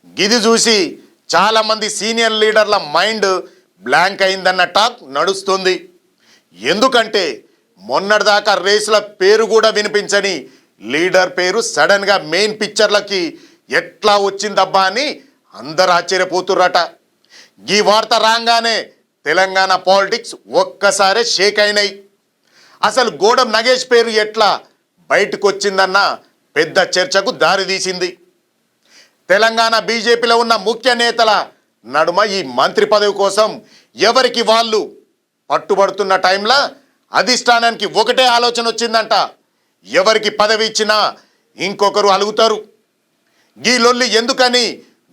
గిది చూసి చాలామంది సీనియర్ లీడర్ల మైండ్ బ్లాంక్ అయిందన్న టాక్ నడుస్తుంది. ఎందుకంటే మొన్నటిదాకా రేసుల పేరు కూడా వినిపించని లీడర్ పేరు సడన్గా మెయిన్ పిక్చర్లకి ఎట్లా వచ్చిందబ్బా అని అందరు ఆశ్చర్యపోతుర్రట. ఈ వార్త రాగానే తెలంగాణ పాలిటిక్స్ ఒక్కసారే షేక్ అయినాయి. అసలు గోడం నగేష్ పేరు ఎట్లా బయటకు వచ్చిందన్న పెద్ద చర్చకు దారితీసింది. తెలంగాణ బీజేపీలో ఉన్న ముఖ్య నేతల నడుమ ఈ మంత్రి పదవి కోసం ఎవరికి వాళ్ళు పట్టుబడుతున్న టైంలో అధిష్టానానికి ఒకటే ఆలోచన వచ్చిందంట. ఎవరికి పదవి ఇచ్చినా ఇంకొకరు అలుగుతారు. ఈ లొల్లి ఎందుకని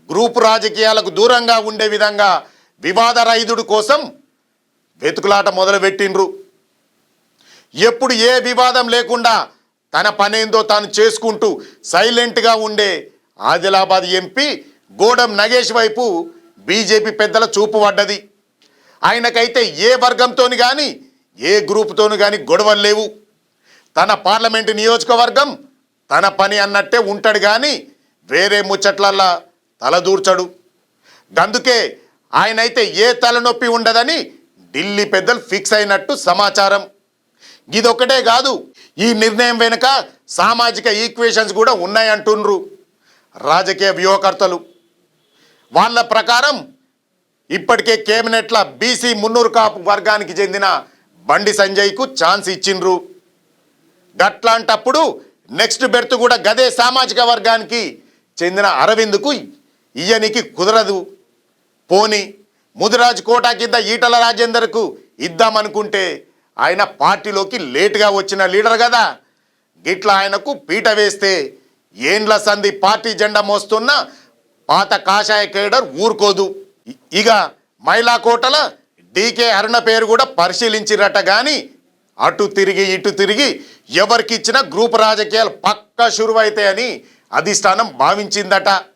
గ్రూపు రాజకీయాలకు దూరంగా ఉండే విధంగా వివాద రహితుడు కోసం వెతుకులాట మొదలుపెట్టిండ్రు. ఎప్పుడు ఏ వివాదం లేకుండా తన పనేందో తాను చేసుకుంటూ సైలెంట్గా ఉండే ఆదిలాబాద్ ఎంపీ గోడం నగేష్ వైపు బీజేపీ పెద్దల చూపు పడ్డది. ఆయనకైతే ఏ వర్గంతోని కానీ ఏ గ్రూపుతోని కానీ గొడవలు లేవు. తన పార్లమెంటు నియోజకవర్గం తన పని అన్నట్టే ఉంటాడు కానీ వేరే ముచ్చట్లల్లా తలదూర్చడు. అందుకే ఆయనైతే ఏ తలనొప్పి ఉండదని ఢిల్లీ పెద్దలు ఫిక్స్ అయినట్టు సమాచారం. ఇదొక్కటే కాదు, ఈ నిర్ణయం వెనుక సామాజిక ఈక్వేషన్స్ కూడా ఉన్నాయంటుండ్రు రాజకీయ వ్యూహకర్తలు. వాళ్ళ ప్రకారం ఇప్పటికే కేబినెట్ల బీసీ మున్నూరు కాపు వర్గానికి చెందిన బండి సంజయ్కు ఛాన్స్ ఇచ్చిండ్రు. గట్లాంటప్పుడు నెక్స్ట్ బెర్త్ కూడా గదే సామాజిక వర్గానికి చెందిన అరవింద్కు ఇయ్యనికి కుదరదు. పోని ముదిరాజ్ కోటా కింద ఈటల రాజేందర్కు ఇద్దామనుకుంటే ఆయన పార్టీలోకి లేటుగా వచ్చిన లీడర్ కదా. గిట్లా ఆయనకు పీట వేస్తే ఏండ్ల సంధి పార్టీ జెండా మోస్తున్న పాత కాషాయ కేడర్ ఊరుకోదు. ఇక మహిళా కోటల డీకే అరుణ పేరు కూడా పరిశీలించిరట. కానీ అటు తిరిగి ఇటు తిరిగి ఎవరికిచ్చిన గ్రూప్ రాజకీయాలు పక్కా షురువైతాయని అధిష్టానం భావించిందట.